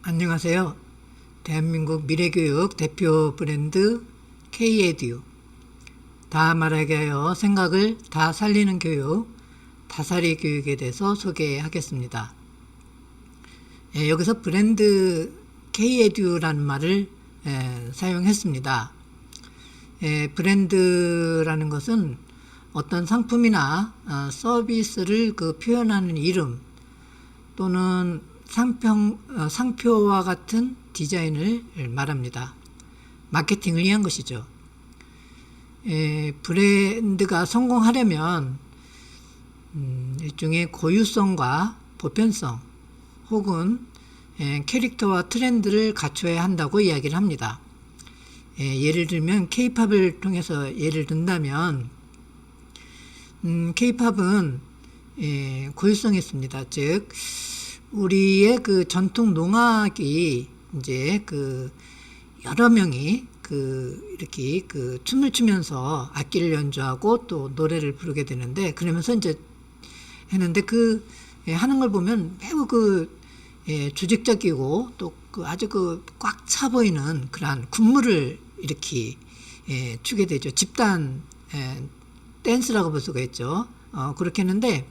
안녕하세요. 대한민국 미래교육 대표 브랜드 K-에듀, 다 말하게 하여 생각을 다 살리는 교육, 다살이 교육에 대해서 소개하겠습니다. 여기서 브랜드 K-에듀라는 말을 사용했습니다. 브랜드라는 것은 어떤 상품이나 서비스를 표현하는 이름 또는 상표와 같은 디자인을 말합니다. 마케팅을 위한 것이죠. 브랜드가 성공하려면 일종의 고유성과 보편성 혹은 캐릭터와 트렌드를 갖춰야 한다고 이야기를 합니다. 예를 들면 K-팝을 통해서 예를 든다면 K-팝은 고유성이 있습니다. 즉 우리의 전통 농악이 이제 여러 명이 이렇게 춤을 추면서 악기를 연주하고 또 노래를 부르게 되는데, 그러면서 이제 했는데 하는 걸 보면 매우 조직적이고 또 아주 꽉 차 보이는 그러한 군무를 이렇게 추게 되죠. 집단 댄스라고 볼 수가 있죠. 그렇게 했는데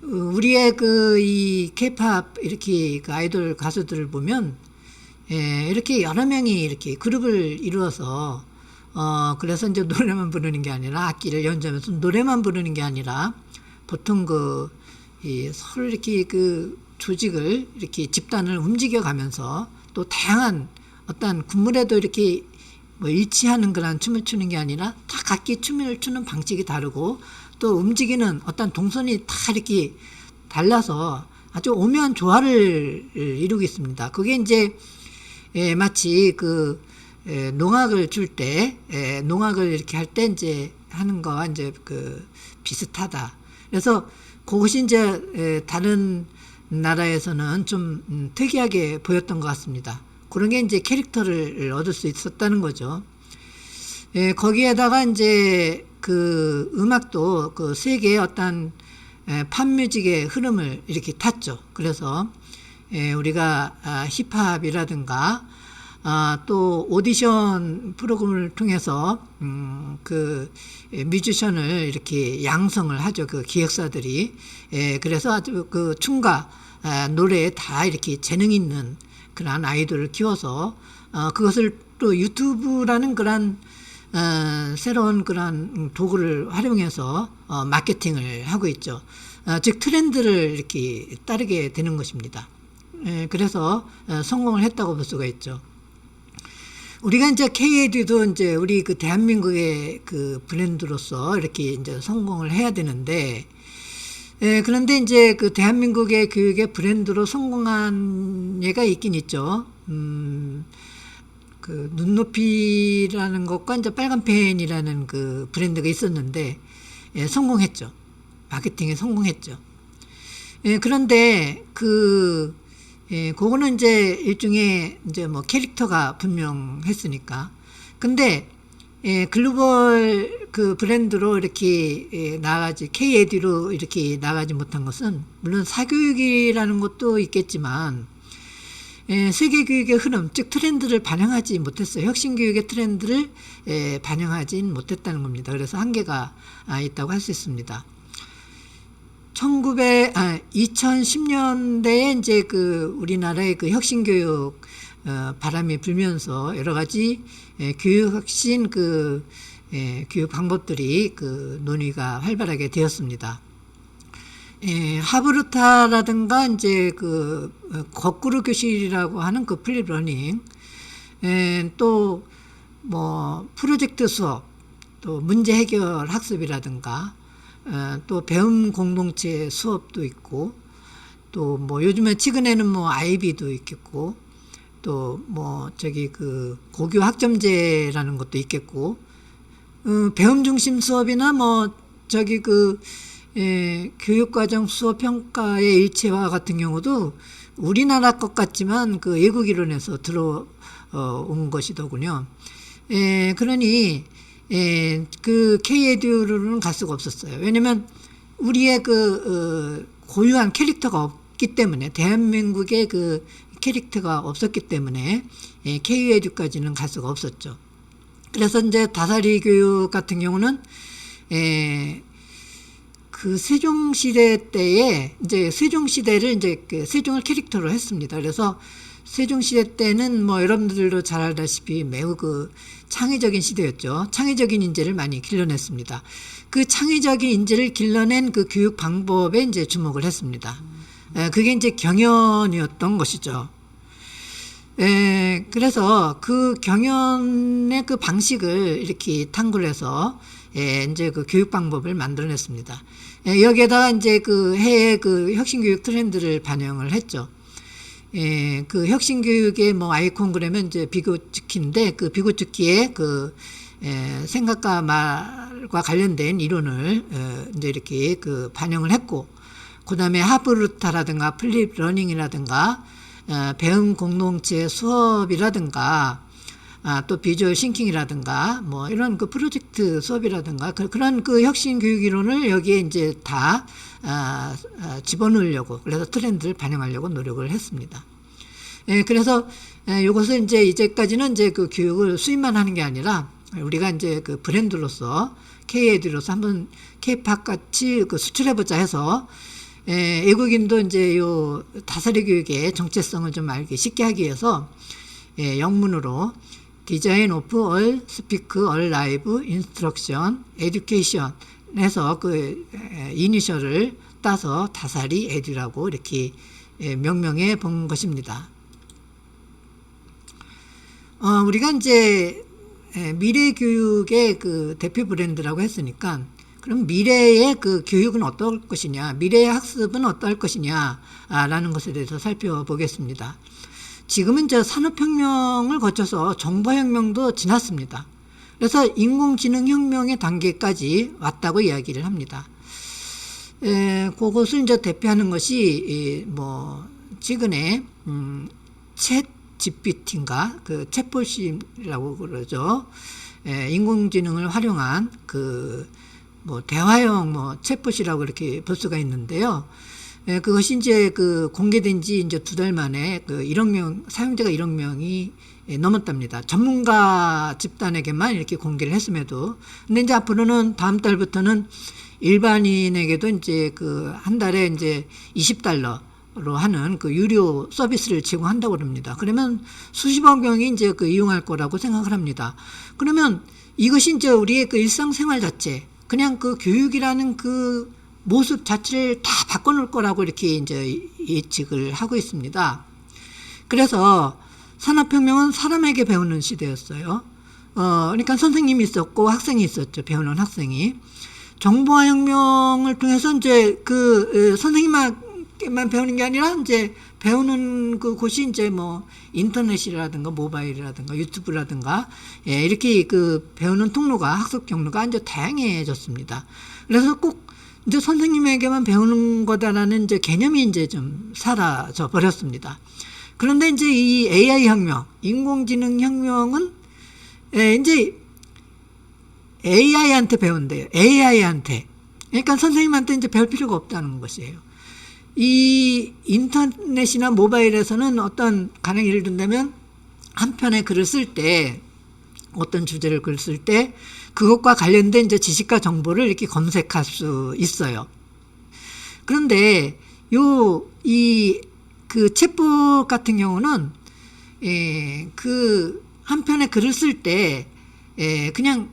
우리의 이 K-팝 이렇게 아이돌 가수들을 보면 이렇게 여러 명이 이렇게 그룹을 이루어서 그래서 이제 노래만 부르는 게 아니라 악기를 연주하면서 노래만 부르는 게 아니라 보통 서로 이렇게 조직을 이렇게 집단을 움직여 가면서 또 다양한 어떤 군무에도 이렇게 일치하는 그런 춤을 추는 게 아니라 다 각기 춤을 추는 방식이 다르고 또 움직이는 어떤 동선이 다 이렇게 달라서 아주 오묘한 조화를 이루고 있습니다. 그게 이제 마치 농악을 줄 때 농악을 이렇게 할 때 이제 하는 거와 이제 비슷하다. 그래서 그것이 이제 다른 나라에서는 좀 특이하게 보였던 것 같습니다. 그런 게 이제 캐릭터를 얻을 수 있었다는 거죠. 거기에다가 이제 음악도 세계의 어떤 팝뮤직의 흐름을 이렇게 탔죠. 그래서 우리가 힙합이라든가 또 오디션 프로그램을 통해서 뮤지션을 이렇게 양성을 하죠. 기획사들이. 그래서 아주 춤과 노래에 다 이렇게 재능 있는 그런 아이돌을 키워서 그것을 또 유튜브라는 그런 새로운 그런 도구를 활용해서 마케팅을 하고 있죠. 즉 트렌드를 이렇게 따르게 되는 것입니다. 그래서 성공을 했다고 볼 수가 있죠. 우리가 이제 K-에듀도 이제 우리 대한민국의 브랜드로서 이렇게 이제 성공을 해야 되는데, 그런데 이제 대한민국의 교육의 브랜드로 성공한 예가 있긴 있죠. 눈높이라는 것과 이제 빨간펜이라는 브랜드가 있었는데, 성공했죠. 마케팅에 성공했죠. 그런데 그거는 이제 일종의 이제 캐릭터가 분명했으니까. 근데 글로벌 브랜드로 이렇게 나가지, K-에듀로 이렇게 나가지 못한 것은 물론 사교육이라는 것도 있겠지만 세계 교육의 흐름, 즉 트렌드를 반영하지 못했어요. 혁신 교육의 트렌드를 반영하지 못했다는 겁니다. 그래서 한계가 있다고 할 수 있습니다. 2010년대에 이제 우리나라의 혁신 교육 바람이 불면서 여러 가지 교육 혁신 교육 방법들이 논의가 활발하게 되었습니다. 하브루타라든가 이제 거꾸로 교실이라고 하는 플립 러닝, 또 프로젝트 수업, 또 문제 해결 학습이라든가 또 배움 공동체 수업도 있고, 또 요즘에 최근에는 IB도 있겠고, 또 고교 학점제라는 것도 있겠고, 배움 중심 수업이나 교육과정 수업 평가의 일체화 같은 경우도 우리나라 것 같지만 외국 이론에서 들어온 것이더군요. 그러니 K-에듀로는 갈 수가 없었어요. 왜냐면 우리의 고유한 캐릭터가 없기 때문에, 대한민국의 캐릭터가 없었기 때문에 KU 에듀까지는 갈 수가 없었죠. 그래서 이제 다사리 교육 같은 경우는 그 세종시대 때에 이제 세종시대를 이제 그 세종을 캐릭터로 했습니다. 그래서 세종시대 때는 뭐 여러분들도 잘 알다시피 매우 그 창의적인 시대였죠. 창의적인 인재를 많이 길러냈습니다. 그 창의적인 인재를 길러낸 그 교육 방법에 이제 주목을 했습니다. 그게 이제 경연이었던 것이죠. 그래서 그 경연의 그 방식을 이렇게 탐구를 해서 이제 그 교육 방법을 만들어냈습니다. 여기에다가 이제 그 해외 그 혁신교육 트렌드를 반영을 했죠. 그 혁신교육의 뭐 아이콘 그러면 이제 비고츠키인데 그 비고츠키의 그 생각과 말과 관련된 이론을 이제 이렇게 그 반영을 했고, 그 다음에 하브루타라든가 플립 러닝이라든가 배움 공동체 수업이라든가 또 비주얼 싱킹이라든가 뭐 이런 그 프로젝트 수업이라든가 그런 그 혁신 교육 이론을 여기에 이제 다 집어넣으려고, 그래서 트렌드를 반영하려고 노력을 했습니다. 그래서 이것을 이제까지는 이제 그 교육을 수입만 하는 게 아니라 우리가 이제 그 브랜드로서 K-에듀로서 한번 K-팝 같이 그 수출해보자 해서 외국인도 이제 요 다사리 교육의 정체성을 좀 알기 쉽게 하기 위해서 영문으로 디자인 오프 얼 스피크 얼 라이브 인스트럭션 에듀케이션 해서 그 이니셜을 따서 다사리 에듀라고 이렇게 명명해 본 것입니다. 우리가 이제 미래 교육의 그 대표 브랜드라고 했으니까, 그럼 미래의 그 교육은 어떨 것이냐, 미래의 학습은 어떨 것이냐 라는 것에 대해서 살펴보겠습니다. 지금은 저 산업혁명을 거쳐서 정보혁명도 지났습니다. 그래서 인공지능혁명의 단계까지 왔다고 이야기를 합니다. 그것을 이제 대표하는 것이 뭐 최근에 챗 GPT인가 그 챗봇이라고 그러죠. 인공지능을 활용한 그 뭐 대화형 뭐 챗봇이라고 이렇게 볼 수가 있는데요. 그것이 이제 그 공개된 지 이제 2달 만에 그 1억 명, 사용자가 1억 명이 넘었답니다. 전문가 집단에게만 이렇게 공개를 했음에도. 근데 이제 앞으로는 다음 달부터는 일반인에게도 이제 그 한 달에 이제 $20로 하는 그 유료 서비스를 제공한다고 그럽니다. 그러면 수십억 명이 이제 그 이용할 거라고 생각을 합니다. 그러면 이것이 이제 우리의 그 일상생활 자체, 그냥 그 교육이라는 그 모습 자체를 다 바꿔놓을 거라고 이렇게 이제 예측을 하고 있습니다. 그래서 산업혁명은 사람에게 배우는 시대였어요. 그러니까 선생님이 있었고 학생이 있었죠. 배우는 학생이. 정보화혁명을 통해서 이제 그 선생님만 배우는 게 아니라 이제 배우는 그 곳이 이제 뭐 인터넷이라든가 모바일이라든가 유튜브라든가 이렇게 그 배우는 통로가, 학습 경로가 이제 다양해졌습니다. 그래서 꼭 이제 선생님에게만 배우는 거다라는 이제 개념이 이제 좀 사라져 버렸습니다. 그런데 이제 이 AI 혁명, 인공지능 혁명은 이제 AI한테 배운대요. AI한테. 그러니까 선생님한테 이제 배울 필요가 없다는 것이에요. 이 인터넷이나 모바일에서는 어떤 가령 예를 든다면 한 편의 글을 쓸 때, 어떤 주제를 글 쓸 때 그것과 관련된 이제 지식과 정보를 이렇게 검색할 수 있어요. 그런데 이 그 챗봇 같은 경우는 그 한 편의 글을 쓸 때 그냥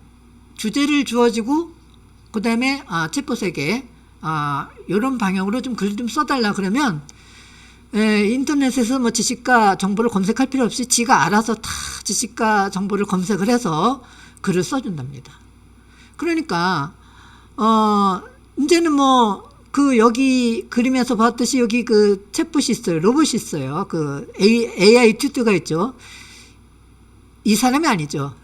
주제를 주어지고 그 다음에 챗봇에게 이런 방향으로 좀 글 좀 써달라 그러면 인터넷에서 뭐 지식과 정보를 검색할 필요 없이 지가 알아서 다 지식과 정보를 검색을 해서 글을 써준답니다. 그러니까 이제는 뭐 그 여기 그림에서 봤듯이 여기 그 챗봇이 있어요. 로봇이 있어요. 그 AI 튜터가 있죠. 이 사람이 아니죠.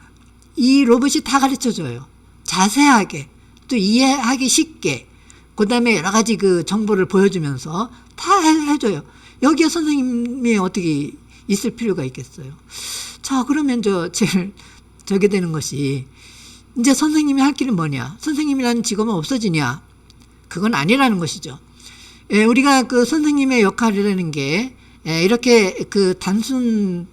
이 로봇이 다 가르쳐줘요. 자세하게, 또 이해하기 쉽게, 그 다음에 여러 가지 그 정보를 보여주면서 다 해줘요. 여기에 선생님이 어떻게 있을 필요가 있겠어요. 자, 그러면 제일 저게 되는 것이, 이제 선생님이 할 길은 뭐냐? 선생님이라는 직업은 없어지냐? 그건 아니라는 것이죠. 우리가 그 선생님의 역할이라는 게 이렇게 그 단순한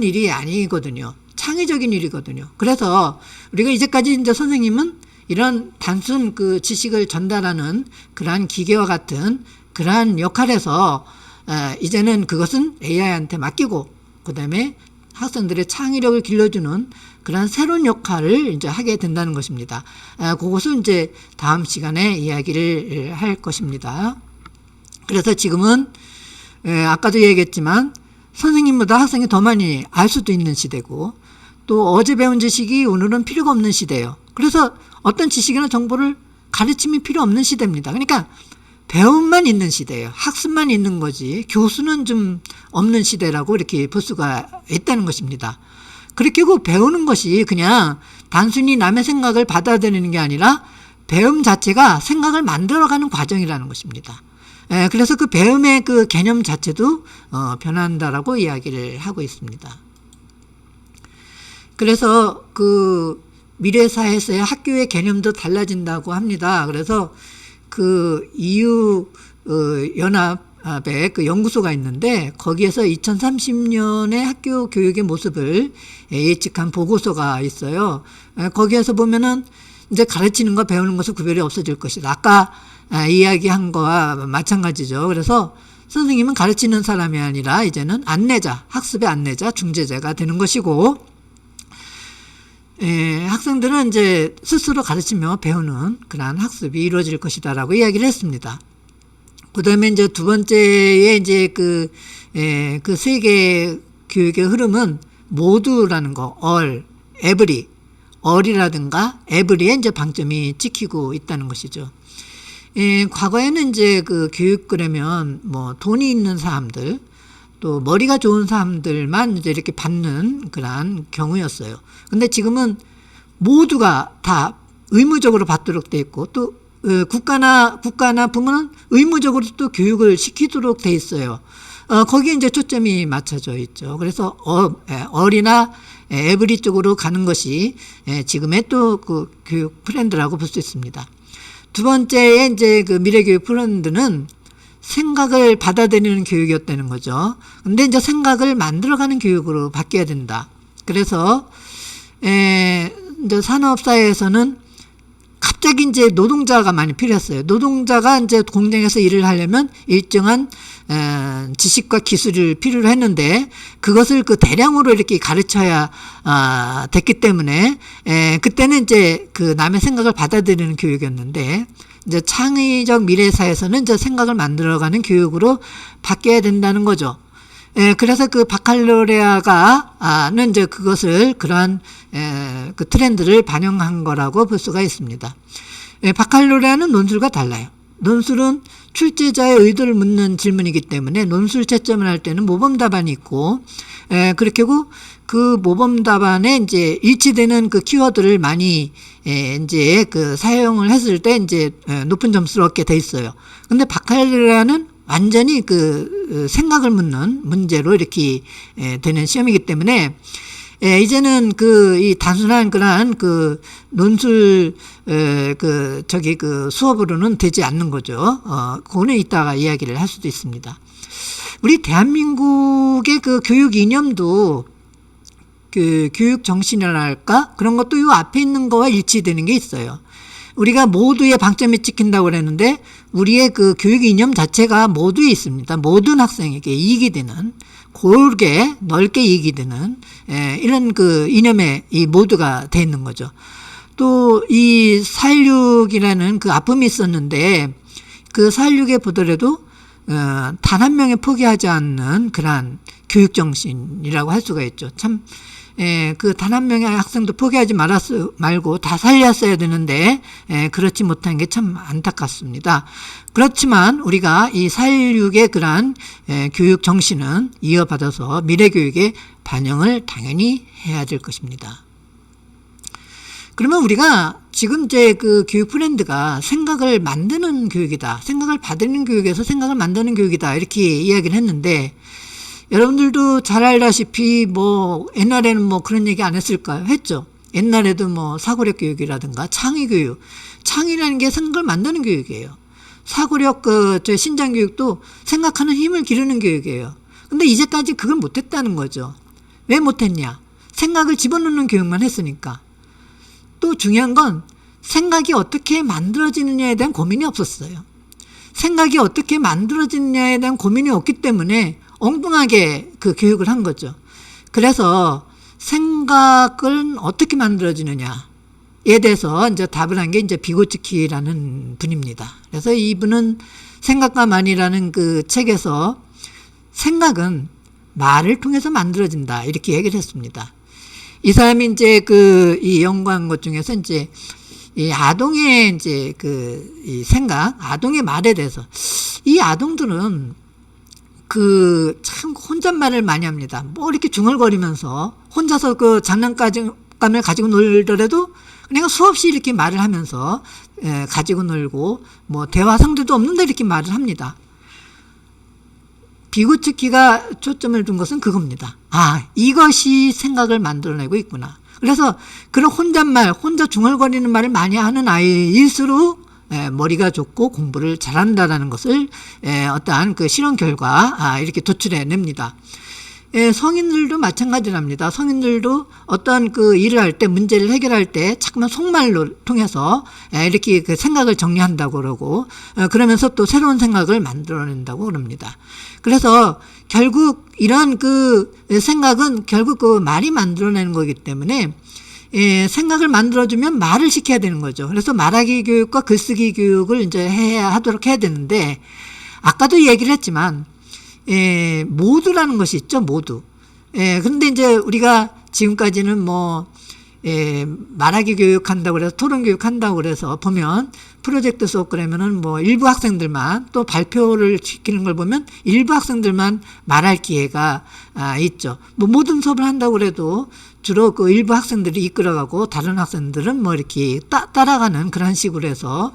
일이 아니거든요. 창의적인 일이거든요. 그래서 우리가 이제까지 이제 선생님은 이런 단순 그 지식을 전달하는 그러한 기계와 같은 그러한 역할에서 이제는 그것은 AI한테 맡기고 그다음에 학생들의 창의력을 길러주는 그런 새로운 역할을 이제 하게 된다는 것입니다. 그것은 이제 다음 시간에 이야기를 할 것입니다. 그래서 지금은 아까도 얘기했지만 선생님보다 학생이 더 많이 알 수도 있는 시대고 또 어제 배운 지식이 오늘은 필요가 없는 시대예요. 그래서 어떤 지식이나 정보를 가르침이 필요 없는 시대입니다. 그러니까 배움만 있는 시대예요. 학습만 있는 거지 교수는 좀 없는 시대라고 이렇게 볼 수가 있다는 것입니다. 그렇게 그 배우는 것이 그냥 단순히 남의 생각을 받아들이는 게 아니라 배움 자체가 생각을 만들어가는 과정이라는 것입니다. 그래서 그 배움의 그 개념 자체도 변한다라고 이야기를 하고 있습니다. 그래서 그 미래 사회에서의 학교의 개념도 달라진다고 합니다. 그래서 그 EU 연합의 그 연구소가 있는데 거기에서 2030년의 학교 교육의 모습을 예측한 보고서가 있어요. 거기에서 보면은 이제 가르치는 거 배우는 것은 구별이 없어질 것이다. 아까 이야기한 거와 마찬가지죠. 그래서 선생님은 가르치는 사람이 아니라 이제는 안내자, 학습의 안내자, 중재자가 되는 것이고 학생들은 이제 스스로 가르치며 배우는 그러한 학습이 이루어질 것이다라고 이야기를 했습니다. 그 다음에 이제 두 번째에 이제 그 세계 교육의 흐름은 모두라는 거, all, every, all이라든가 every에 이제 방점이 찍히고 있다는 것이죠. 과거에는 이제 그 교육 그러면 뭐 돈이 있는 사람들, 또 머리가 좋은 사람들만 이제 이렇게 받는 그러한 경우였어요. 근데 지금은 모두가 다 의무적으로 받도록 돼 있고 또 국가나 부모는 의무적으로 또 교육을 시키도록 돼 있어요. 거기에 이제 초점이 맞춰져 있죠. 그래서 어리나 에브리 쪽으로 가는 것이 지금의 또 그 교육 트렌드라고 볼 수 있습니다. 두 번째에 이제 그 미래 교육 트렌드는 생각을 받아들이는 교육이었다는 거죠. 근데 이제 생각을 만들어가는 교육으로 바뀌어야 된다. 그래서 이제 산업사회에서는 갑자기 이제 노동자가 많이 필요했어요. 노동자가 이제 공장에서 일을 하려면 일정한 지식과 기술을 필요로 했는데 그것을 그 대량으로 이렇게 가르쳐야 됐기 때문에 그때는 이제 그 남의 생각을 받아들이는 교육이었는데 이제 창의적 미래사에서는 이제 생각을 만들어가는 교육으로 바뀌어야 된다는 거죠. 그래서 그 바칼로레아가는 이제 그것을 그러한 그 트렌드를 반영한 거라고 볼 수가 있습니다. 바칼로레아는 논술과 달라요. 논술은 출제자의 의도를 묻는 질문이기 때문에 논술 채점을 할 때는 모범 답안이 있고 그렇게 하고 그 모범 답안에 이제 일치되는 그 키워드를 많이 이제 그 사용을 했을 때 이제 높은 점수를 얻게 돼 있어요. 근데 바칼로레아는 완전히 그 생각을 묻는 문제로 이렇게 되는 시험이기 때문에 이제는 그 이 단순한 그러한 그 논술 그 수업으로는 되지 않는 거죠. 그거는 이따가 이야기를 할 수도 있습니다. 우리 대한민국의 그 교육 이념도 그 교육 정신이랄까 그런 것도 이 앞에 있는 거와 일치되는 게 있어요. 우리가 모두의 방점이 찍힌다고 그랬는데 우리의 그 교육 이념 자체가 모두에 있습니다. 모든 학생에게 이익이 되는 고르게 넓게 이익이 되는 이런 그 이념에 이 모두가 돼 있는 거죠. 또 이 4.16이라는 그 아픔이 있었는데 그 4.16에 보더라도 단 한 명이 포기하지 않는 그러한 교육 정신이라고 할 수가 있죠. 참 그 단 한 명의 학생도 포기하지 말고 다 살렸어야 되는데 그렇지 못한 게 참 안타깝습니다. 그렇지만 우리가 이 4.16의 그러한 교육 정신은 이어받아서 미래 교육에 반영을 당연히 해야 될 것입니다. 그러면 우리가 지금 이제 그 교육 트렌드가 생각을 만드는 교육이다. 생각을 받는 교육에서 생각을 만드는 교육이다. 이렇게 이야기를 했는데 여러분들도 잘 알다시피 뭐 옛날에는 뭐 그런 얘기 안 했을까요? 했죠. 옛날에도 뭐 사고력 교육이라든가 창의 교육. 창의라는 게 생각을 만드는 교육이에요. 사고력 저 신장 교육도 생각하는 힘을 기르는 교육이에요. 근데 이제까지 그걸 못했다는 거죠. 왜 못했냐? 생각을 집어넣는 교육만 했으니까. 또 중요한 건 생각이 어떻게 만들어지느냐에 대한 고민이 없었어요. 생각이 어떻게 만들어지느냐에 대한 고민이 없기 때문에 엉뚱하게 그 교육을 한 거죠. 그래서 생각은 어떻게 만들어지느냐에 대해서 이제 답을 한 게 이제 비고츠키라는 분입니다. 그래서 이분은 생각과 말이라는 그 책에서 생각은 말을 통해서 만들어진다 이렇게 얘기를 했습니다. 이 사람이 이제 이 연구한 것 중에서 이제 이 아동의 이제 이 생각, 아동의 말에 대해서 이 아동들은 참 혼잣말을 많이 합니다. 뭐 이렇게 중얼거리면서 혼자서 장난감을 가지고 놀더라도 그냥 수없이 이렇게 말을 하면서 가지고 놀고 뭐 대화 상대도 없는데 이렇게 말을 합니다. 비고츠키가 초점을 둔 것은 그겁니다. 이것이 생각을 만들어내고 있구나. 그래서 그런 혼잣말, 혼자 중얼거리는 말을 많이 하는 아이일수록 머리가 좋고 공부를 잘한다라는 것을 어떠한 그 실험 결과 이렇게 도출해냅니다. 성인들도 마찬가지랍니다. 성인들도 어떤 그 일을 할 때, 문제를 해결할 때 자꾸만 속말로 통해서 이렇게 그 생각을 정리한다고 그러고 그러면서 또 새로운 생각을 만들어낸다고 그럽니다. 그래서 결국 이런 그 생각은 결국 그 말이 만들어내는 거기 때문에 생각을 만들어주면 말을 시켜야 되는 거죠. 그래서 말하기 교육과 글쓰기 교육을 이제 하도록 해야 되는데 아까도 얘기를 했지만 모두라는 것이 있죠, 모두. 근데 이제 우리가 지금까지는 말하기 교육한다고 그래서 토론 교육한다고 그래서 보면 프로젝트 수업 그러면은 일부 학생들만 또 발표를 시키는 걸 보면 일부 학생들만 말할 기회가 있죠. 모든 수업을 한다고 그래도 주로 그 일부 학생들이 이끌어가고 다른 학생들은 이렇게 따라가는 그런 식으로 해서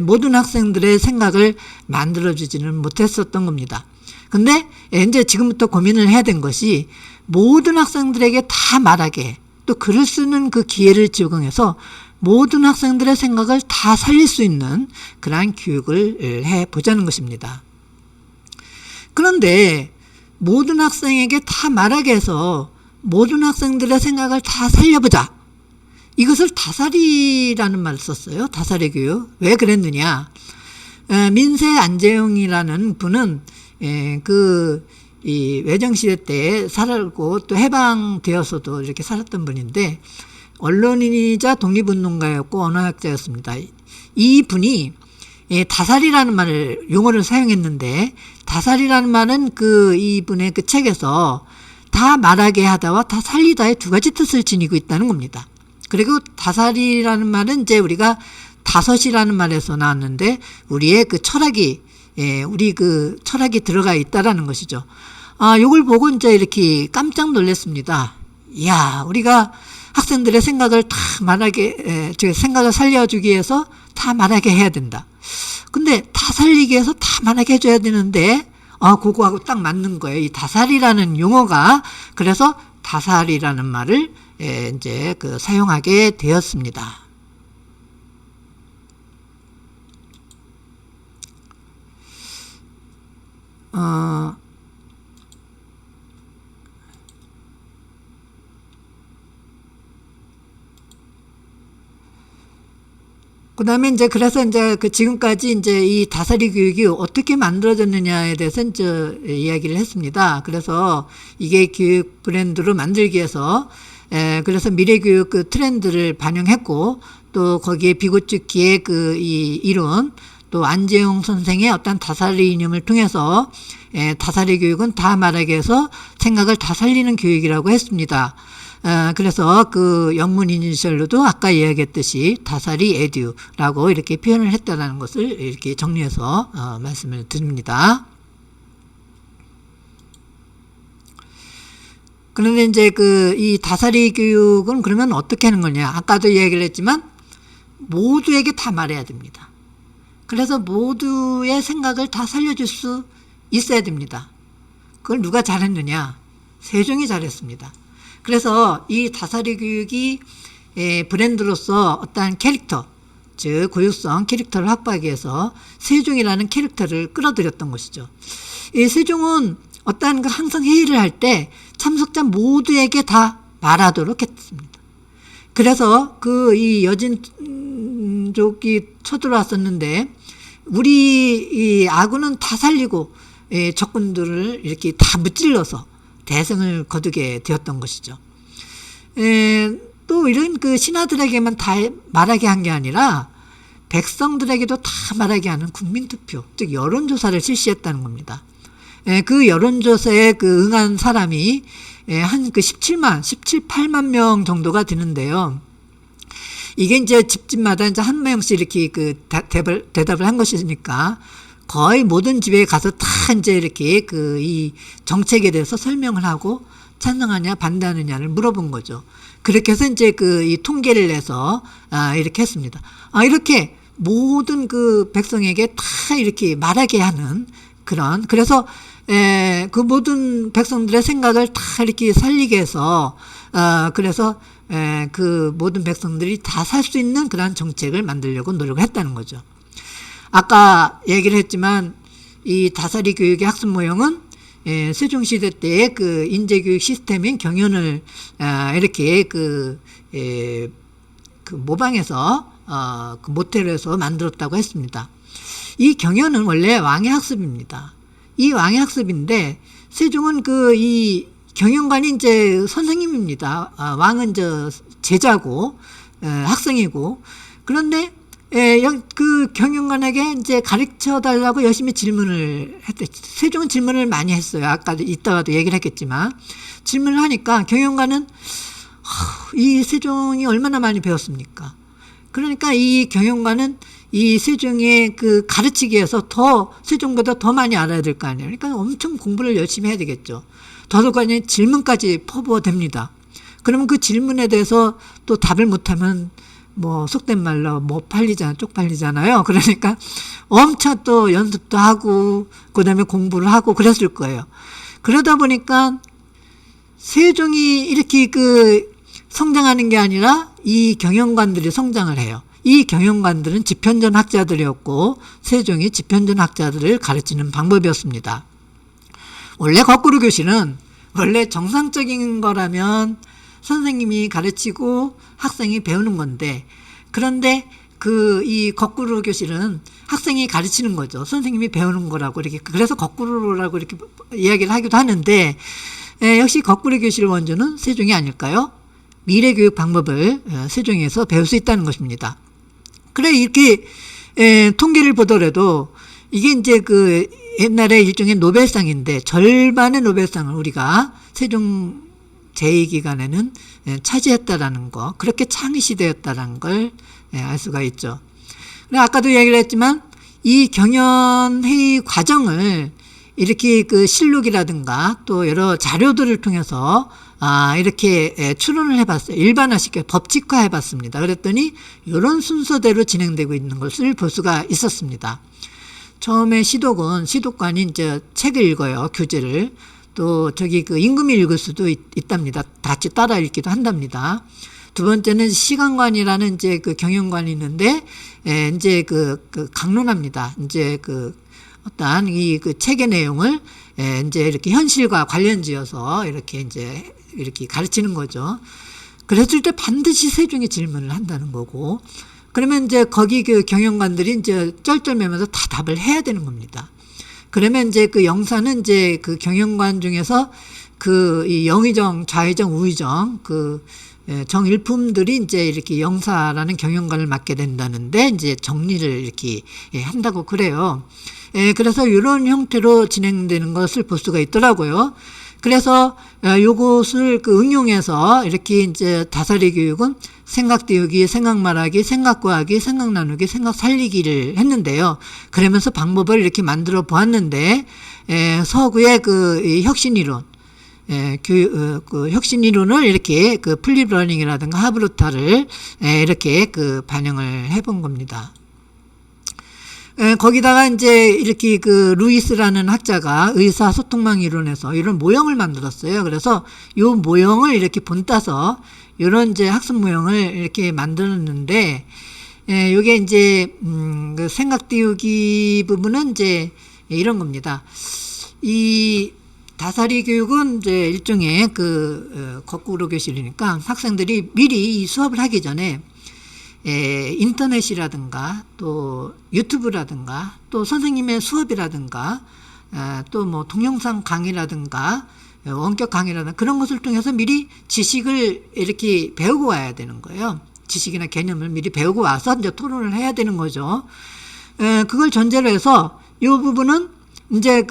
모든 학생들의 생각을 만들어주지는 못했었던 겁니다. 근데 이제 지금부터 고민을 해야 된 것이 모든 학생들에게 다 말하게 또 글을 쓰는 그 기회를 제공해서 모든 학생들의 생각을 다 살릴 수 있는 그러한 교육을 해보자는 것입니다. 그런데 모든 학생에게 다 말하게 해서 모든 학생들의 생각을 다 살려보자. 이것을 다살이라는 말을 썼어요. 다살이 교육. 왜 그랬느냐. 민세 안재용이라는 분은 이 외정시대 때 살았고 또 해방되어서도 이렇게 살았던 분인데 언론인이자 독립운동가였고 언어학자였습니다. 이 분이 다살이라는 용어를 사용했는데 다살이라는 말은 이분의 그 책에서 다 말하게 하다와 다 살리다의 두 가지 뜻을 지니고 있다는 겁니다. 그리고 다살이라는 말은 이제 우리가 다섯이라는 말에서 나왔는데 우리의 그 철학이 우리 그 철학이 들어가 있다라는 것이죠. 요걸 보고 이제 이렇게 깜짝 놀랐습니다. 이야, 우리가 학생들의 생각을 다 말하게, 생각을 살려주기 위해서 다 말하게 해야 된다. 근데 다 살리기 위해서 다 말하게 해줘야 되는데, 그거하고 딱 맞는 거예요. 이 다살이라는 용어가. 그래서 다살이라는 말을 이제 사용하게 되었습니다. 그다음에 이제 그래서 이제 지금까지 이제 이 다살이 교육이 어떻게 만들어졌느냐에 대해서 이제 이야기를 했습니다. 그래서 이게 교육 브랜드로 만들기 위해서 그래서 미래 교육 그 트렌드를 반영했고 또 거기에 비고츠키의 이 이론 또 안재용 선생의 어떤 다살이 이념을 통해서 다살이 교육은 다 말하게 해서 생각을 다 살리는 교육이라고 했습니다. 그래서 그 영문 이니셜로도 아까 이야기했듯이 다살이 에듀라고 이렇게 표현을 했다는 것을 이렇게 정리해서 말씀을 드립니다. 그런데 이제 이 다살이 교육은 그러면 어떻게 하는 거냐? 아까도 이야기를 했지만 모두에게 다 말해야 됩니다. 그래서 모두의 생각을 다 살려줄 수 있어야 됩니다. 그걸 누가 잘했느냐? 세종이 잘했습니다. 그래서 이 다살이 교육이 브랜드로서 어떠한 캐릭터 즉 고유성 캐릭터를 확보하기 위해서 세종이라는 캐릭터를 끌어들였던 것이죠. 이 세종은 어떠한 그 항상 회의를 할 때 참석자 모두에게 다 말하도록 했습니다. 그래서 그 이 여진족이 쳐들어왔었는데 우리 이 아군은 다 살리고 적군들을 이렇게 다 무찔러서 대승을 거두게 되었던 것이죠. 또 이런 그 신하들에게만 다 말하게 한 게 아니라 백성들에게도 다 말하게 하는 국민투표, 즉 여론조사를 실시했다는 겁니다. 그 여론조사에 그 응한 사람이 한 그 17, 8만 명 정도가 되는데요. 이게 이제 집집마다 이제 한 명씩 이렇게 그 대답을 한 것이니까 거의 모든 집에 가서 다 이제 이렇게 그 이 정책에 대해서 설명을 하고 찬성하냐 반대하느냐를 물어본 거죠. 그렇게 해서 이제 그 이 통계를 내서 이렇게 했습니다. 이렇게 모든 그 백성에게 다 이렇게 말하게 하는 그런, 그래서 그 모든 백성들의 생각을 다 이렇게 살리게 해서 그래서 그 모든 백성들이 다 살 수 있는 그런 정책을 만들려고 노력을 했다는 거죠. 아까 얘기를 했지만 이 다사리 교육의 학습 모형은 세종시대 때의 그 인재교육 시스템인 경연을 이렇게 그 모방해서 그 모태로 해서 만들었다고 했습니다. 이 경연은 원래 왕의 학습입니다. 이 왕의 학습인데 세종은 그 이 경영관이 이제 선생님입니다. 왕은 저 제자고 학생이고, 그런데 그 경영관에게 이제 가르쳐 달라고 열심히 질문을 했대. 세종은 질문을 많이 했어요. 아까도 이따가도 얘기를 했겠지만 질문을 하니까 경영관은 이 세종이 얼마나 많이 배웠습니까? 그러니까 이 경영관은 이 세종의 그 가르치기 위해서 더 세종보다 더 많이 알아야 될 거 아니에요. 그러니까 엄청 공부를 열심히 해야 되겠죠. 더더군다나 질문까지 퍼부어댑니다. 그러면 그 질문에 대해서 또 답을 못하면 뭐 속된 말로 쪽팔리잖아요. 그러니까 엄청 또 연습도 하고 그다음에 공부를 하고 그랬을 거예요. 그러다 보니까 세종이 이렇게 그 성장하는 게 아니라 이 경영관들이 성장을 해요. 이 경영관들은 집현전 학자들이었고 세종이 집현전 학자들을 가르치는 방법이었습니다. 원래 거꾸로 교실은 원래 정상적인 거라면 선생님이 가르치고 학생이 배우는 건데, 그런데 그 이 거꾸로 교실은 학생이 가르치는 거죠. 선생님이 배우는 거라고 이렇게, 그래서 거꾸로라고 이렇게 이야기를 하기도 하는데, 역시 거꾸로 교실 원조는 세종이 아닐까요? 미래 교육 방법을 세종에서 배울 수 있다는 것입니다. 그래 이렇게 통계를 보더라도 이게 이제 그 옛날에 일종의 노벨상인데 절반의 노벨상을 우리가 세종 제2기간에는 차지했다라는 거, 그렇게 창의 시대였다라는 걸 알 수가 있죠. 아까도 얘기를 했지만 이 경연회의 과정을 이렇게 그 실록이라든가 또 여러 자료들을 통해서 이렇게 추론을 해봤어요. 일반화시켜 법칙화 해봤습니다. 그랬더니 이런 순서대로 진행되고 있는 것을 볼 수가 있었습니다. 처음에 시독관이 이제 책을 읽어요. 교재를. 또 저기 그 임금이 읽을 수도 있답니다. 같이 따라 읽기도 한답니다. 두 번째는 시간관이라는 이제 그 경영관이 있는데 이제 그 강론합니다. 이제 그 어떠한 이 그 책의 내용을 이제 이렇게 현실과 관련지어서 이렇게 이제 이렇게 가르치는 거죠. 그랬을 때 반드시 세종이 질문을 한다는 거고, 그러면 이제 거기 그 경영관들이 이제 쩔쩔매면서 다 답을 해야 되는 겁니다. 그러면 이제 그 영사는 이제 그 경영관 중에서 그 이 영의정, 좌의정, 우의정 그 정일품들이 이제 이렇게 영사라는 경영관을 맡게 된다는데 이제 정리를 이렇게 한다고 그래요. 그래서 이런 형태로 진행되는 것을 볼 수가 있더라고요. 그래서 요것을 그 응용해서 이렇게 이제 다사리 교육은 생각 띄우기, 생각 말하기, 생각 구하기, 생각 나누기, 생각 살리기를 했는데요. 그러면서 방법을 이렇게 만들어 보았는데 서구의 그 혁신이론, 그 혁신이론을 이렇게 그 플립 러닝이라든가 하브루타를 이렇게 그 반영을 해본 겁니다. 거기다가 이제 이렇게 그 루이스라는 학자가 의사소통망 이론에서 이런 모형을 만들었어요. 그래서 이 모형을 이렇게 본따서 이런 이제 학습 모형을 이렇게 만들었는데, 요게 이제, 그 생각 띄우기 부분은 이제 이런 겁니다. 이 다사리 교육은 이제 일종의 거꾸로 교실이니까 학생들이 미리 이 수업을 하기 전에 인터넷이라든가 또 유튜브라든가 또 선생님의 수업이라든가 또 뭐 동영상 강의라든가 원격 강의라든가 그런 것을 통해서 미리 지식을 이렇게 배우고 와야 되는 거예요. 지식이나 개념을 미리 배우고 와서 이제 토론을 해야 되는 거죠. 그걸 전제로 해서 이 부분은 이제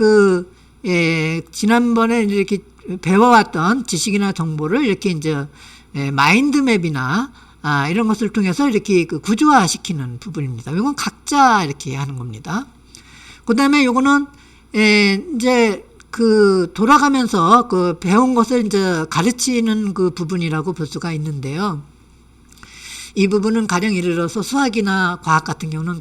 지난번에 이렇게 배워왔던 지식이나 정보를 이렇게 이제 마인드맵이나 이런 것을 통해서 이렇게 구조화시키는 부분입니다. 이건 각자 이렇게 하는 겁니다. 그 다음에 요거는 이제 돌아가면서 배운 것을 이제 가르치는 그 부분이라고 볼 수가 있는데요. 이 부분은 가령 예를 들어서 수학이나 과학 같은 경우는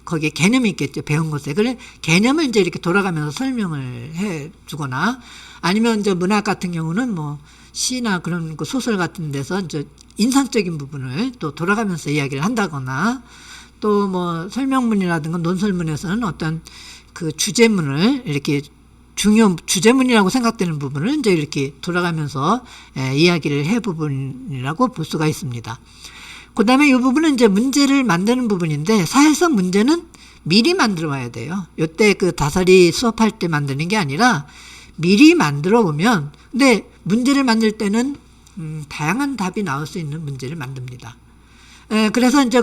거기에 개념이 있겠죠. 배운 것에. 그래, 개념을 이제 이렇게 돌아가면서 설명을 해 주거나 아니면 이제 문학 같은 경우는 뭐 시나 그런 소설 같은 데서 이제 인상적인 부분을 또 돌아가면서 이야기를 한다거나 또 뭐 설명문이라든가 논설문에서는 어떤 주제문을 이렇게 주제문이라고 생각되는 부분을 이제 이렇게 돌아가면서 이야기를 해 부분이라고 볼 수가 있습니다. 그 다음에 이 부분은 이제 문제를 만드는 부분인데 사실상 문제는 미리 만들어 와야 돼요. 요때 다사리 수업할 때 만드는 게 아니라 미리 만들어 보면 근데 문제를 만들 때는 다양한 답이 나올 수 있는 문제를 만듭니다. 그래서 이제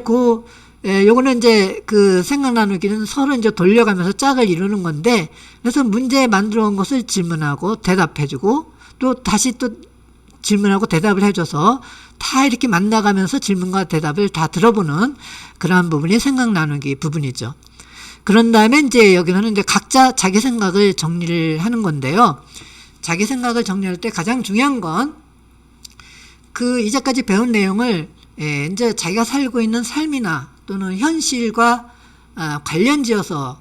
요거는 이제 생각 나누기는 서로 이제 돌려가면서 짝을 이루는 건데 그래서 문제 만들어 온 것을 질문하고 대답해주고 또 다시 또 질문하고 대답을 해줘서 다 이렇게 만나가면서 질문과 대답을 다 들어보는 그러한 부분이 생각 나누기 부분이죠. 그런 다음에 이제 여기서는 이제 각자 자기 생각을 정리를 하는 건데요. 자기 생각을 정리할 때 가장 중요한 건 이제까지 배운 내용을 이제 자기가 살고 있는 삶이나 또는 현실과 관련 지어서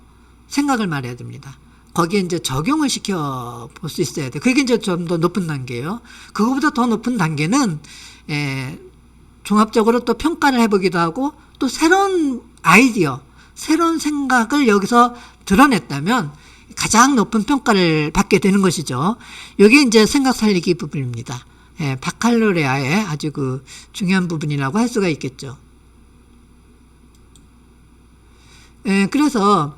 생각을 말해야 됩니다. 거기에 이제 적용을 시켜 볼 수 있어야 돼요. 그게 이제 좀 더 높은 단계예요. 그거보다 더 높은 단계는 종합적으로 또 평가를 해보기도 하고 또 새로운 아이디어, 새로운 생각을 여기서 드러냈다면 가장 높은 평가를 받게 되는 것이죠. 이게 이제 생각 살리기 부분입니다. 바칼로레아의 아주 중요한 부분이라고 할 수가 있겠죠. 그래서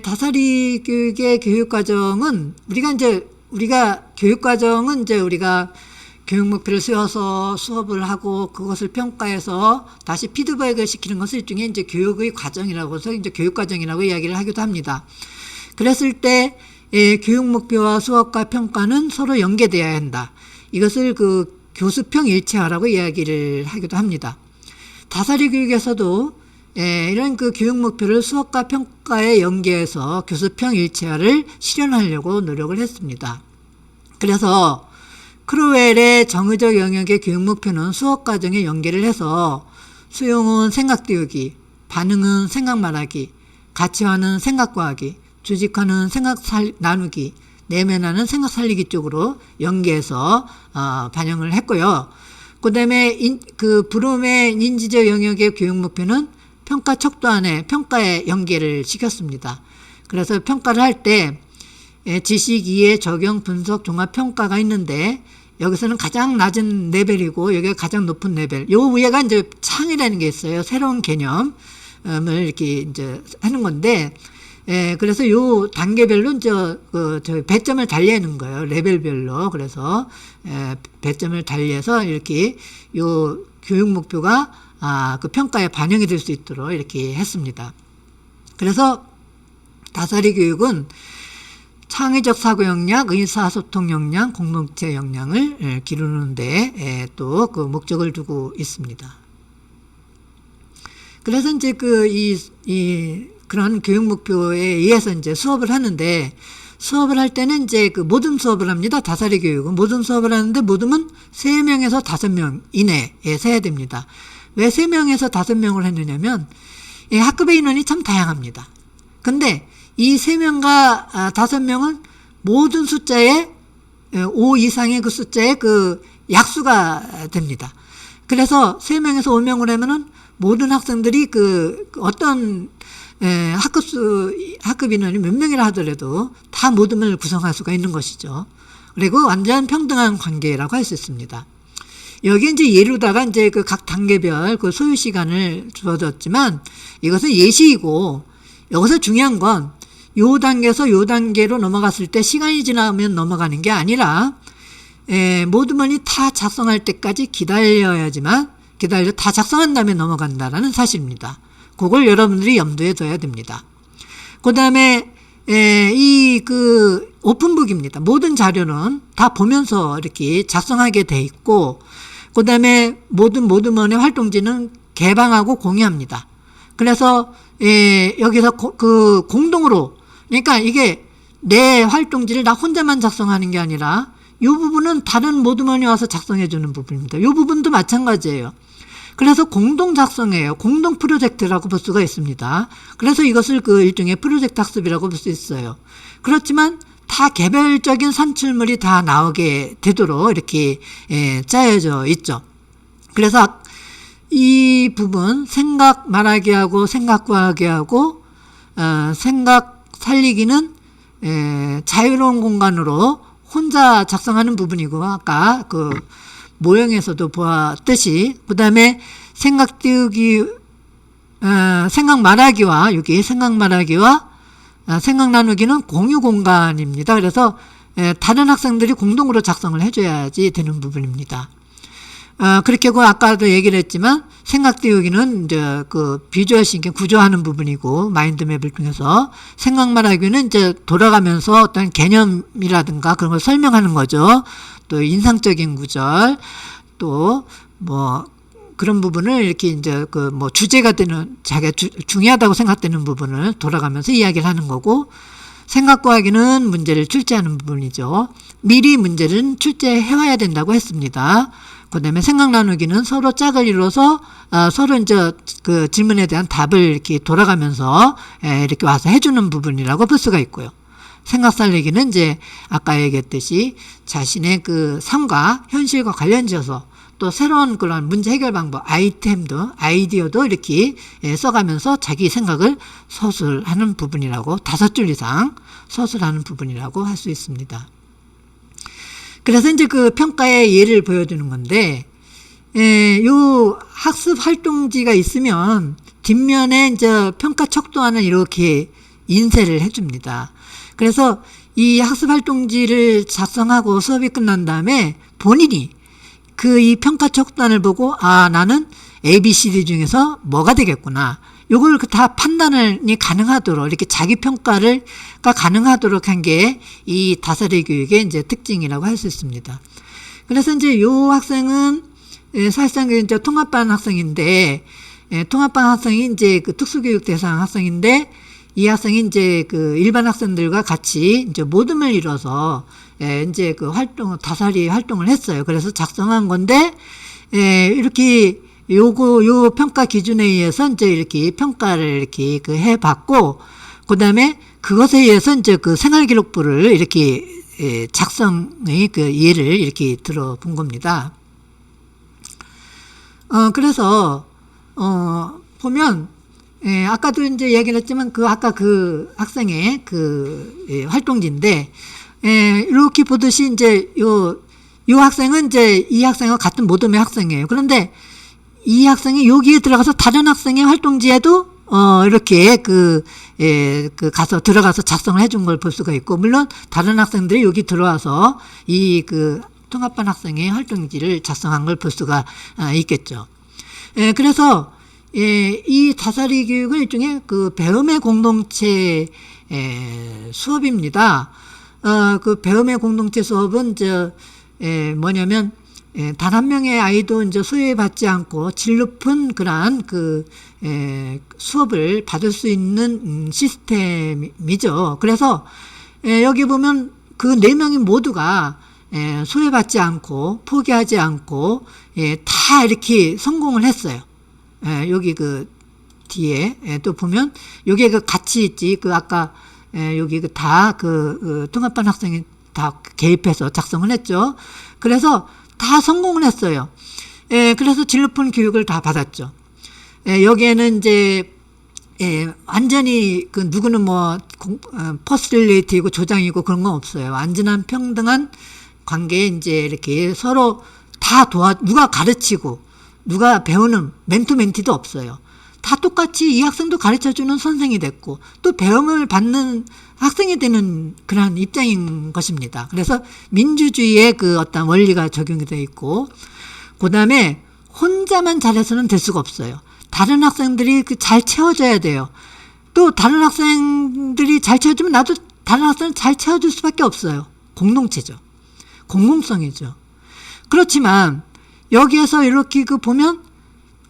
다사리 교육의 교육과정은 우리가 교육과정은 이제 우리가 교육 목표를 세워서 수업을 하고 그것을 평가해서 다시 피드백을 시키는 것을 일종의 이제 교육의 과정이라고 해서 이제 교육과정이라고 이야기를 하기도 합니다. 그랬을 때 교육 목표와 수업과 평가는 서로 연계되어야 한다. 이것을 교수평 일체화라고 이야기를 하기도 합니다. 다사리 교육에서도 이런 교육 목표를 수업과 평가에 연계해서 교수평 일체화를 실현하려고 노력을 했습니다. 그래서 크루웰의 정의적 영역의 교육 목표는 수업 과정에 연계를 해서 수용은 생각 띄우기, 반응은 생각 말하기, 가치화는 생각 구하기, 주직화는 생각 나누기, 내면화는 생각 살리기 쪽으로 연계해서 반영을 했고요. 그 다음에 브룸의 인지적 영역의 교육 목표는 평가 척도 안에 평가에 연계를 시켰습니다. 그래서 평가를 할 때 지식, 이해, 적용, 분석, 종합 평가가 있는데 여기서는 가장 낮은 레벨이고 여기가 가장 높은 레벨. 요 위에가 이제 창이라는 게 있어요. 새로운 개념을 이렇게 이제 하는 건데, 그래서 요 단계별로 이제 배점을 달리는 거예요. 레벨별로. 그래서 배점을 달리해서 이렇게 요 교육 목표가 평가에 반영이 될 수 있도록 이렇게 했습니다. 그래서 다사리 교육은 창의적 사고 역량, 의사소통 역량, 공동체 역량을 기르는 데 또 목적을 두고 있습니다. 그래서 이제 그런 교육 목표에 의해서 이제 수업을 하는데, 수업을 할 때는 이제 모둠 수업을 합니다. 다사리 교육은 모둠 수업을 하는데 모둠은 3명에서 5명 이내에서 해야 됩니다. 왜 3명에서 5명을 했느냐면 학급의 인원이 참 다양합니다. 근데 이 3명과 5명은 모든 숫자에 5 이상의 숫자의 약수가 됩니다. 그래서 3명에서 5명을 하면은 모든 학생들이 그 어떤 학급 인원이 몇 명이라 하더라도 다 모둠을 구성할 수가 있는 것이죠. 그리고 완전 평등한 관계라고 할 수 있습니다. 여기 이제 예로다가 이제 그 각 단계별 그 소요 시간을 주어졌지만 이것은 예시이고, 여기서 중요한 건 요 단계에서 요 단계로 넘어갔을 때 시간이 지나면 넘어가는 게 아니라 모둠원이 다 작성할 때까지 기다려야지만 다 작성한 다음에 넘어간다라는 사실입니다. 그걸 여러분들이 염두에 둬야 됩니다. 그 다음에 이 그 오픈북입니다. 모든 자료는 다 보면서 이렇게 작성하게 돼 있고, 그 다음에 모든 모둠원의 활동지는 개방하고 공유합니다. 그래서 여기서 그 공동으로, 그러니까 이게 내 활동지를 나 혼자만 작성하는 게 아니라 이 부분은 다른 모둠원이 와서 작성해 주는 부분입니다. 이 부분도 마찬가지예요. 그래서 공동 작성이에요. 공동 프로젝트라고 볼 수가 있습니다. 그래서 이것을 그 일종의 프로젝트 학습이라고 볼 수 있어요. 그렇지만 다 개별적인 산출물이 다 나오게 되도록 이렇게 짜여져 있죠. 그래서 이 부분 생각 말하기 하고 생각 구하기 하고 생각 살리기는 자유로운 공간으로 혼자 작성하는 부분이고, 아까 그 모형에서도 보았듯이, 그 다음에 생각 띄우기, 생각 말하기와, 여기 생각 말하기와 생각 나누기는 공유 공간입니다. 그래서 다른 학생들이 공동으로 작성을 해줘야지 되는 부분입니다. 그렇게 하고 아까도 얘기를 했지만 생각 띄우기는 이제 그 비주얼 싱킹 구조하는 부분이고, 마인드맵을 통해서 생각 말하기는 이제 돌아가면서 어떤 개념이라든가 그런 걸 설명하는 거죠. 또 인상적인 구절, 또 뭐 그런 부분을 이렇게 이제 그 뭐 주제가 되는, 자기가 중요하다고 생각되는 부분을 돌아가면서 이야기를 하는 거고, 생각 구하기는 문제를 출제하는 부분이죠. 미리 문제를 출제해 와야 된다고 했습니다. 그 다음에 생각 나누기는 서로 짝을 이뤄서 서로 이제 그 질문에 대한 답을 이렇게 돌아가면서 이렇게 와서 해주는 부분이라고 볼 수가 있고요. 생각 살리기는 이제 아까 얘기했듯이 자신의 그 삶과 현실과 관련지어서 또 새로운 그런 문제 해결 방법, 아이디어도 이렇게 써가면서 자기 생각을 서술하는 부분이라고, 5줄 이상 서술하는 부분이라고 할 수 있습니다. 그래서 이제 그 평가의 예를 보여주는 건데, 요 학습 활동지가 있으면 뒷면에 이제 평가 척도안을 이렇게 인쇄를 해줍니다. 그래서 이 학습 활동지를 작성하고 수업이 끝난 다음에 본인이 그 이 평가 척도안을 보고, 아, 나는 ABCD 중에서 뭐가 되겠구나, 요걸 다 판단이 가능하도록, 이렇게 자기 평가가 가능하도록 한 게 이 다사리 교육의 이제 특징이라고 할 수 있습니다. 그래서 이제 요 학생은 사실상 이제 통합반 학생인데, 통합반 학생이 이제 그 특수교육 대상 학생인데, 이 학생이 이제 그 일반 학생들과 같이 이제 모둠을 이뤄서 이제 그 다사리 활동을 했어요. 그래서 작성한 건데, 이렇게 요 평가 기준에 의해서 이제 이렇게 평가를 이렇게 그 해봤고, 그 다음에 그것에 의해서 이제 그 생활기록부를 이렇게 작성의 그 예를 이렇게 들어본 겁니다. 그래서, 보면, 아까도 이제 얘기를 했지만 아까 그 학생의 그 활동지인데, 이렇게 보듯이 이제 요 학생은 이제 이 학생과 같은 모둠의 학생이에요. 그런데 이 학생이 여기에 들어가서 다른 학생의 활동지에도 이렇게 들어가서 작성을 해준 걸 볼 수가 있고, 물론 다른 학생들이 여기 들어와서 이 그 통합반 학생의 활동지를 작성한 걸 볼 수가 있겠죠. 그래서 이 다사리 교육은 일종의 그 배움의 공동체 수업입니다. 그 배움의 공동체 수업은 뭐냐면 단 한 명의 아이도 이제 소외받지 않고 질 높은 그러한 그 수업을 받을 수 있는 시스템이죠. 그래서 여기 보면 그 4명이 모두가 소외받지 않고 포기하지 않고 다 이렇게 성공을 했어요. 여기 그 뒤에 또 보면 여기에 그 같이 있지, 그 아까 여기 그 통합반 학생이 다 개입해서 작성을 했죠. 그래서 다 성공을 했어요. 그래서 질 높은 교육을 다 받았죠. 여기에는 이제 완전히 그 누구는 뭐 퍼스릴레이티이고 조장이고 그런 건 없어요. 완전한 평등한 관계에 이제 이렇게 서로 다 누가 가르치고 누가 배우는 멘토 멘티도 없어요. 다 똑같이 이 학생도 가르쳐주는 선생이 됐고 또 배움을 받는 학생이 되는 그런 입장인 것입니다. 그래서 민주주의의 그 어떤 원리가 적용이 되어 있고, 그 다음에 혼자만 잘해서는 될 수가 없어요. 다른 학생들이 잘 채워줘야 돼요. 또 다른 학생들이 잘 채워주면 나도 다른 학생을 잘 채워줄 수밖에 없어요. 공동체죠. 공공성이죠. 그렇지만 여기에서 이렇게 보면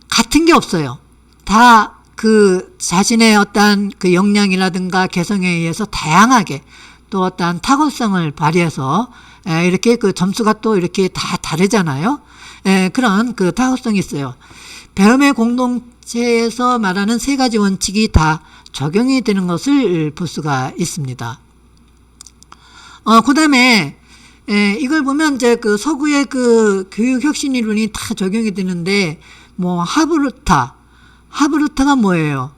같은 게 없어요. 다 그 자신의 어떤 그 역량이라든가 개성에 의해서 다양하게 또 어떤 탁월성을 발휘해서 이렇게 그 점수가 또 이렇게 다 다르잖아요. 그런 그 탁월성이 있어요. 배움의 공동체에서 말하는 세 가지 원칙이 다 적용이 되는 것을 볼 수가 있습니다. 그 다음에 이걸 보면 이제 그 서구의 그 교육 혁신 이론이 다 적용이 되는데, 뭐 하브루타가 뭐예요?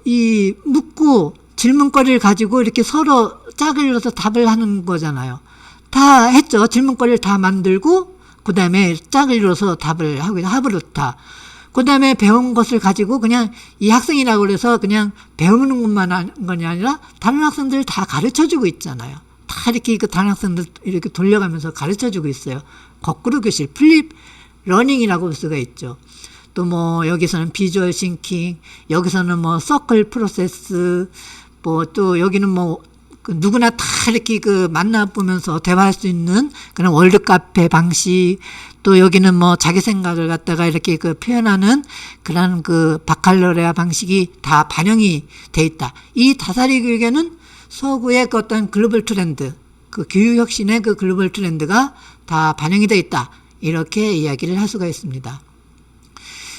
이 묻고 질문거리를 가지고 이렇게 서로 짝을 이뤄서 답을 하는 거잖아요. 다 했죠. 질문거리를 다 만들고 그 다음에 짝을 이뤄서 답을 하고 있는 하브루타. 그 다음에 배운 것을 가지고 그냥 이 학생이라고 그래서 그냥 배우는 것만 하는 것이 아니라 다른 학생들 다 가르쳐주고 있잖아요. 다 이렇게 그 다른 학생들 이렇게 돌려가면서 가르쳐주고 있어요. 거꾸로 교실, 플립 러닝이라고 볼 수가 있죠. 또 뭐 여기서는 비주얼 싱킹, 여기서는 뭐 서클 프로세스, 뭐 또 여기는 뭐 누구나 다 이렇게 그 만나보면서 대화할 수 있는 그런 월드 카페 방식, 또 여기는 뭐 자기 생각을 갖다가 이렇게 그 표현하는 그런 그 바칼로레아 방식이 다 반영이 돼 있다. 이 다사리 교육에는 서구의 그 어떤 글로벌 트렌드, 그 교육 혁신의 그 글로벌 트렌드가 다 반영이 돼 있다. 이렇게 이야기를 할 수가 있습니다.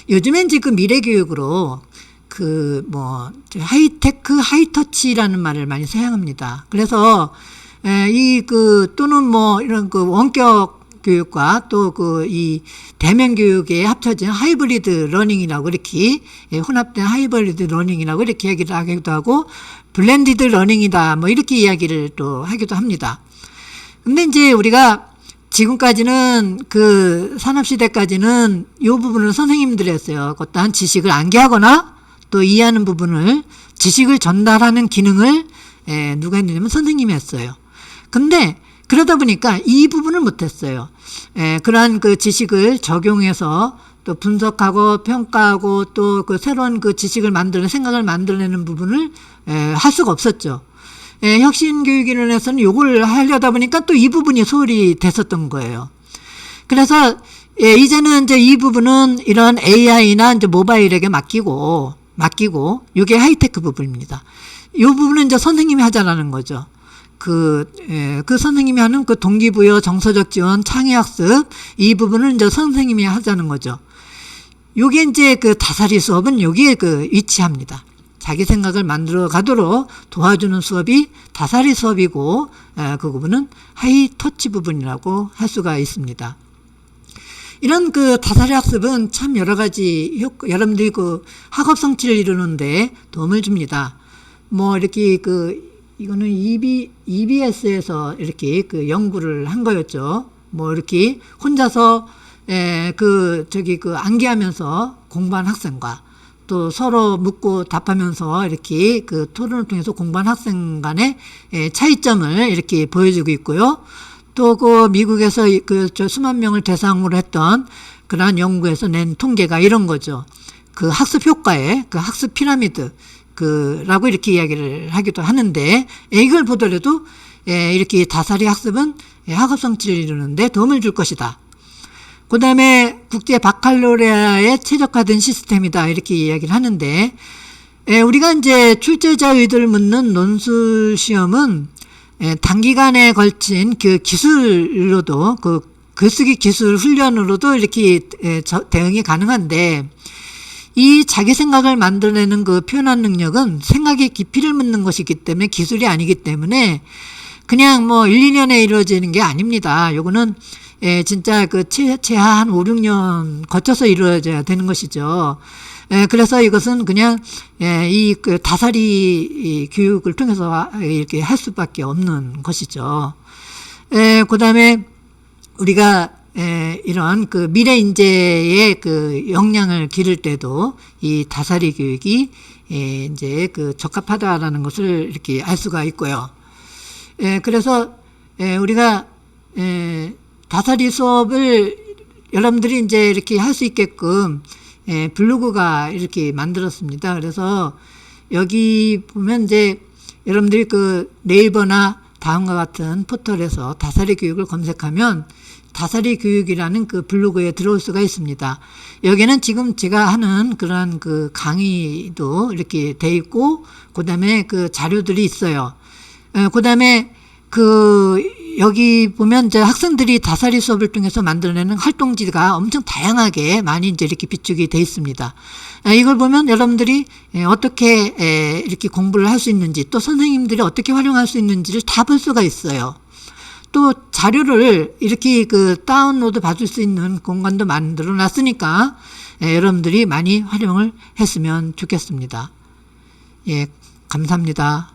요즘엔 이제 그 미래 교육으로 그 뭐 하이테크, 하이터치라는 말을 많이 사용합니다. 그래서 또는 뭐 이런 그 원격 교육과 또 그 이 대면 교육에 합쳐진 하이브리드 러닝이라고 이렇게 혼합된 하이브리드 러닝이라고 이렇게 얘기를 하기도 하고, 블렌디드 러닝이다 뭐 이렇게 이야기를 또 하기도 합니다. 근데 이제 우리가 지금까지는 그 산업시대까지는 이 부분을 선생님들이 했어요. 어떠한 지식을 암기하거나 또 이해하는 부분을, 지식을 전달하는 기능을 누가 했느냐면 선생님이 했어요. 근데 그러다 보니까 이 부분을 못했어요. 그러한 그 지식을 적용해서 또 분석하고 평가하고 또 그 새로운 그 지식을 생각을 만들어내는 부분을 할 수가 없었죠. 혁신교육이론에서는 요걸 하려다 보니까 또 이 부분이 소홀히 됐었던 거예요. 그래서 이제는 이제 이 부분은 이런 AI나 이제 모바일에게 맡기고 요게 하이테크 부분입니다. 요 부분은 이제 선생님이 하자라는 거죠. 그 선생님이 하는 그 동기부여, 정서적 지원, 창의학습, 이 부분을 이제 선생님이 하자는 거죠. 요게 이제 그 다사리 수업은 여기에 그 위치합니다. 자기 생각을 만들어 가도록 도와주는 수업이 다사리 수업이고, 그 부분은 하이터치 부분이라고 할 수가 있습니다. 이런 그 다사리 학습은 참 여러 가지 여러분들이 그 학업 성취를 이루는데 도움을 줍니다. 뭐 이렇게 이거는 EBS에서 이렇게 그 연구를 한 거였죠. 뭐 이렇게 혼자서 암기하면서 공부한 학생과 또 서로 묻고 답하면서 이렇게 그 토론을 통해서 공부한 학생 간의 차이점을 이렇게 보여주고 있고요. 또 그 미국에서 수만 명을 대상으로 했던 그러한 연구에서 낸 통계가 이런 거죠. 그 학습 효과의 그 학습 피라미드 라고 이렇게 이야기를 하기도 하는데, 이걸 보더라도 이렇게 다사리 학습은 학업 성취를 이루는데 도움을 줄 것이다. 그 다음에 국제 바칼로레아에 최적화된 시스템이다. 이렇게 이야기를 하는데, 우리가 이제 출제자 의도를 묻는 논술 시험은 단기간에 걸친 그 기술로도, 그 글쓰기 기술 훈련으로도 이렇게 대응이 가능한데, 이 자기 생각을 만들어내는 그 표현한 능력은 생각의 깊이를 묻는 것이기 때문에 기술이 아니기 때문에 그냥 뭐 1, 2년에 이루어지는 게 아닙니다. 요거는 진짜 그 최하 한 5, 6년 거쳐서 이루어져야 되는 것이죠. 그래서 이것은 그냥 이 그 다사리 이 교육을 통해서 이렇게 할 수밖에 없는 것이죠. 그다음에 우리가 이런 그 미래 인재의 그 역량을 기를 때도 이 다사리 교육이 이제 그 적합하다라는 것을 이렇게 알 수가 있고요. 그래서 우리가 다사리 수업을 여러분들이 이제 이렇게 할 수 있게끔 블로그가 이렇게 만들었습니다. 그래서 여기 보면 이제 여러분들이 그 네이버나 다음과 같은 포털에서 다사리 교육을 검색하면 다사리 교육이라는 그 블로그에 들어올 수가 있습니다. 여기는 지금 제가 하는 그런 그 강의도 이렇게 돼 있고, 그 다음에 그 자료들이 있어요. 그 다음에 그 여기 보면 이제 학생들이 다사리 수업을 통해서 만들어내는 활동지가 엄청 다양하게 많이 이제 이렇게 비축이 돼 있습니다. 이걸 보면 여러분들이 어떻게 이렇게 공부를 할 수 있는지, 또 선생님들이 어떻게 활용할 수 있는지를 다 볼 수가 있어요. 또 자료를 이렇게 그 다운로드 받을 수 있는 공간도 만들어 놨으니까 여러분들이 많이 활용을 했으면 좋겠습니다. 예, 감사합니다.